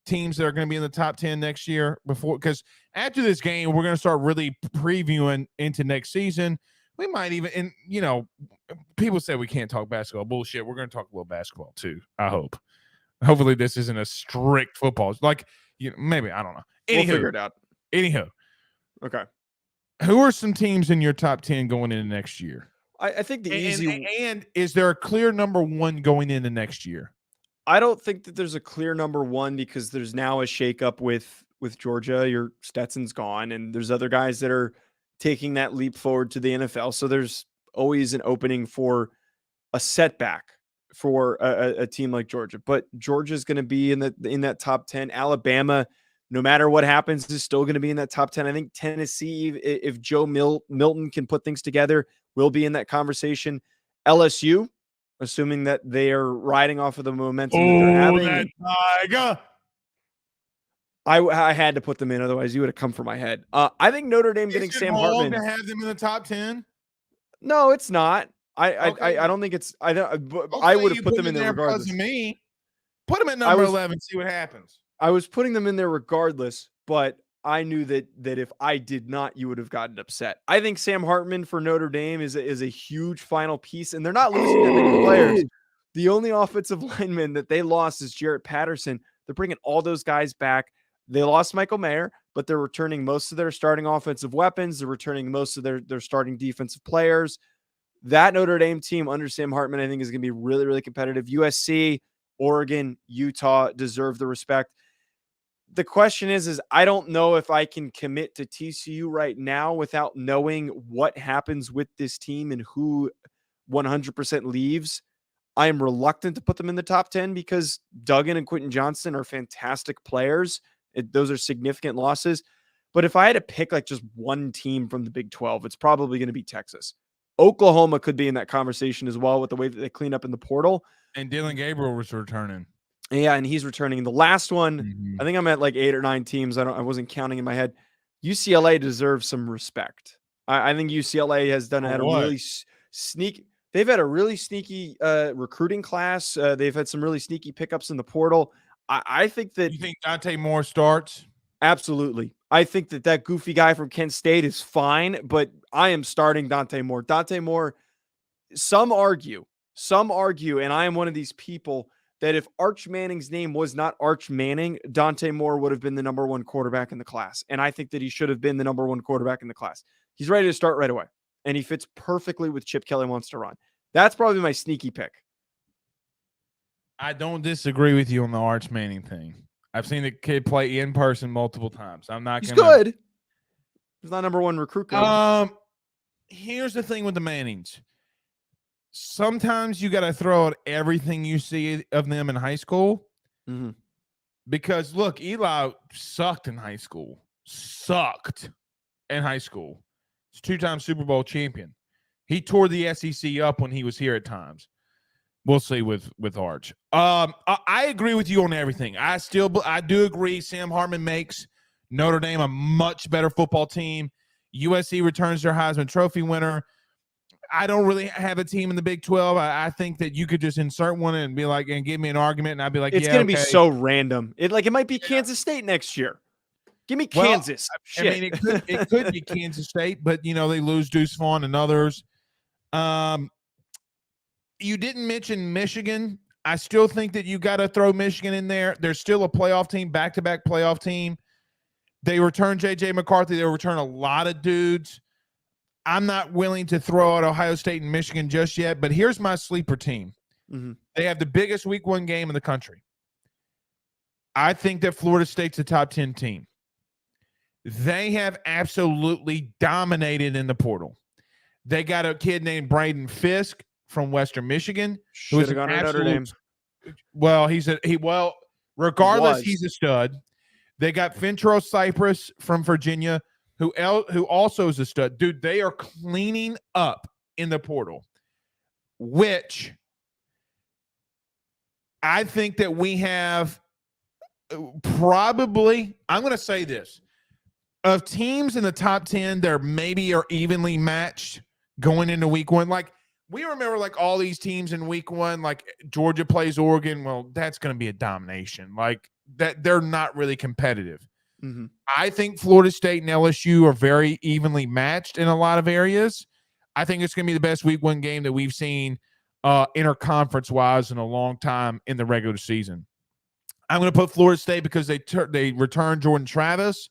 teams that are going to be in the top 10 next year? Because after this game, we're going to start really previewing into next season. We might even, and people say we can't talk basketball. Bullshit. We're going to talk a little basketball too. I hope. Hopefully, this isn't a strict football. Like, maybe, I don't know. We'll figure it out. Anyhow. Okay. Who are some teams in your top 10 going into next year? I think the easy and is there a clear number one going into next year? I don't think that there's a clear number one because there's now a shakeup with Georgia. Your Stetson's gone, and there's other guys that are taking that leap forward to the NFL. So there's always an opening for a setback for a team like Georgia. But Georgia's going to be in that top 10. Alabama, no matter what happens, is still going to be in that top 10. I think Tennessee, if Joe Milton can put things together, will be in that conversation. LSU, assuming that they are riding off of the momentum that they're having. That I had to put them in, otherwise you would have come for my head. I think Notre Dame getting Sam Hartman to have them in the top 10. No, it's not. I don't think it's. I would have put them in there regardless. Of me, put them at number 11. See what happens. I was putting them in there regardless, but I knew that if I did not, you would have gotten upset. I think Sam Hartman for Notre Dame is a huge final piece, and they're not losing that many players. The only offensive lineman that they lost is Jarrett Patterson. They're bringing all those guys back. They lost Michael Mayer, but they're returning most of their starting offensive weapons. They're returning most of their starting defensive players. That Notre Dame team under Sam Hartman, I think, is going to be really, really competitive. USC, Oregon, Utah deserve the respect. The question is I don't know if I can commit to TCU right now without knowing what happens with this team and who 100% leaves. I am reluctant to put them in the top 10 because Duggan and Quentin Johnston are fantastic players. Those are significant losses. But if I had to pick like just one team from the Big 12, it's probably going to be Texas. Oklahoma could be in that conversation as well with the way that they clean up in the portal. And Dylan Gabriel was returning. Yeah, and he's returning. The last one, I think I'm at like 8 or 9 teams. I wasn't counting in my head. UCLA deserves some respect. I think UCLA has had a really sneaky. They've had a really sneaky recruiting class. They've had some really sneaky pickups in the portal. I think that. You think Dante Moore starts? Absolutely. I think that goofy guy from Kent State is fine, but I am starting Dante Moore. Dante Moore, some argue, and I am one of these people that if Arch Manning's name was not Arch Manning, Dante Moore would have been the number 1 quarterback in the class. And I think that he should have been the number 1 quarterback in the class. He's ready to start right away. And he fits perfectly with Chip Kelly wants to run. That's probably my sneaky pick. I don't disagree with you on the Arch Manning thing. I've seen the kid play in person multiple times. He's good. He's not number 1 recruit. Here's the thing with the Mannings. Sometimes you got to throw out everything you see of them in high school. Mm-hmm. Because, look, Eli sucked in high school. He's 2-time Super Bowl champion. He tore the SEC up when he was here at times. We'll see with Arch. I agree with you on everything. I do agree Sam Hartman makes Notre Dame a much better football team. USC returns their Heisman Trophy winner. I don't really have a team in the Big 12. I think that you could just insert one and be like, and give me an argument, and I'd be like, it's going to be so random. It might be Kansas State next year. Give me Kansas. I mean, it could be Kansas State, but they lose Deuce Vaughn and others. You didn't mention Michigan. I still think that you got to throw Michigan in there. They're still a playoff team, back-to-back playoff team. They return J.J. McCarthy. They return a lot of dudes. I'm not willing to throw out Ohio State and Michigan just yet, but here's my sleeper team. Mm-hmm. They have the biggest week 1 game in the country. I think that Florida State's a top 10 team. They have absolutely dominated in the portal. They got a kid named Braden Fisk from Western Michigan. Should have gone to Notre Dame. Well, regardless, he's a stud. They got Fentrell Cypress from Virginia, who also is a stud. Dude, they are cleaning up in the portal, which I think that we have Probably, I'm going to say this. Of teams in the top 10, there maybe are evenly matched going into week one. Like, we remember, like, all these teams in week one, like Georgia plays Oregon. Well, that's going to be a domination. Like, that they're not really competitive. Mm-hmm. I think Florida State and LSU are very evenly matched in a lot of areas. I think it's going to be the best week one game that we've seen interconference-wise in a long time in the regular season. I'm going to put Florida State because they returned Jordan Travis.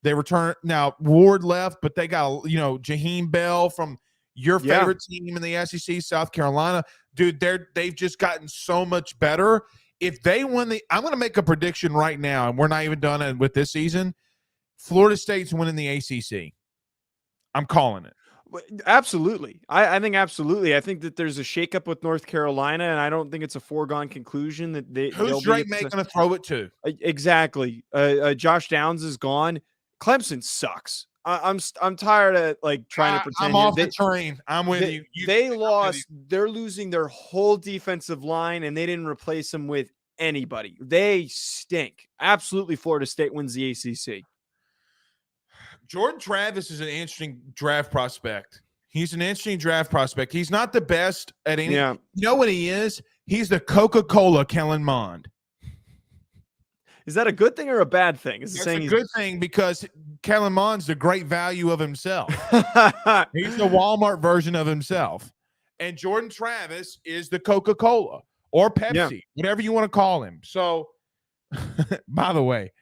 They return now. Ward left, but they got Jaheim Bell from your favorite team in the SEC, South Carolina. Dude, they've just gotten so much better. If they win I'm going to make a prediction right now, and we're not even done with this season. Florida State's winning the ACC. I'm calling it. Absolutely. I think absolutely. I think that there's a shakeup with North Carolina, and I don't think it's a foregone conclusion that who's Drake May going to throw it to? Exactly. Josh Downs is gone. Clemson sucks. I'm tired of trying to pretend. I'm off the train. I'm with you. They lost. They're losing their whole defensive line, and they didn't replace them with anybody. They stink. Absolutely. Florida State wins the ACC. Jordan Travis is an interesting draft prospect. He's an interesting draft prospect. He's not the best at any. Yeah. You know what he is? He's the Coca-Cola Kellen Mond. Is that a good thing or a bad thing? It's a good thing because Kellen Mond's the great value of himself. He's the Walmart version of himself. And Jordan Travis is the Coca-Cola or Pepsi, whatever you want to call him. So, by the way,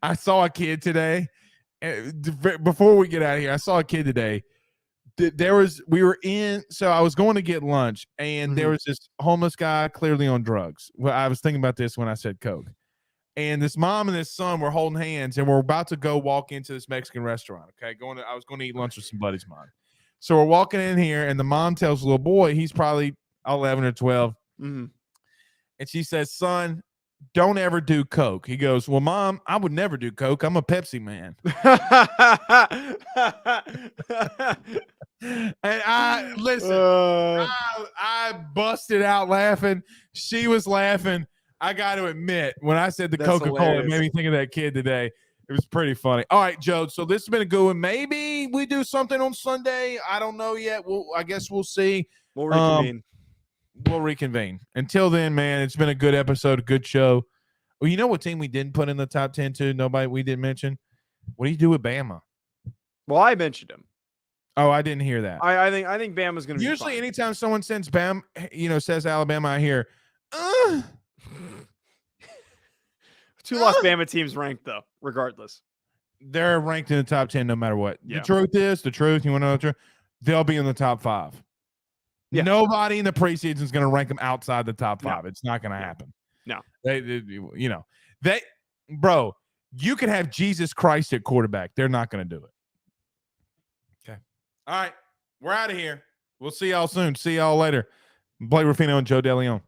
I saw a kid today. Before we get out of here, I saw a kid today. So I was going to get lunch, and there was this homeless guy clearly on drugs. Well, I was thinking about this when I said Coke. And this mom and this son were holding hands, and we're about to go walk into this Mexican restaurant. Okay, I was going to eat lunch with some buddies of mine. So we're walking in here, and the mom tells the little boy, he's probably 11 or 12, and she says, "Son, don't ever do Coke." He goes, "Well, Mom, I would never do Coke. I'm a Pepsi man." And I busted out laughing. She was laughing. I got to admit, when I said the Coca-Cola, it made me think of that kid today. It was pretty funny. All right, Joe. So this has been a good one. Maybe we do something on Sunday. I don't know yet. I guess we'll see. We'll reconvene. We'll reconvene. Until then, man, it's been a good episode, a good show. Well, you know what team we didn't put in the top 10 too? We didn't mention. What do you do with Bama? Well, I mentioned him. Oh, I didn't hear that. I think Bama's going to be usually fine. Anytime someone says says Alabama, I hear. Two lost Bama teams ranked though, regardless. They're ranked in the top 10 no matter what. Yeah. The truth. You want to know the truth? They'll be in the top 5. Yeah. Nobody in the preseason is going to rank them outside the top 5. No. It's not going to happen. No. Bro, you can have Jesus Christ at quarterback. They're not going to do it. Okay. All right. We're out of here. We'll see y'all soon. See y'all later. Blake Ruffino and Joe DeLeone.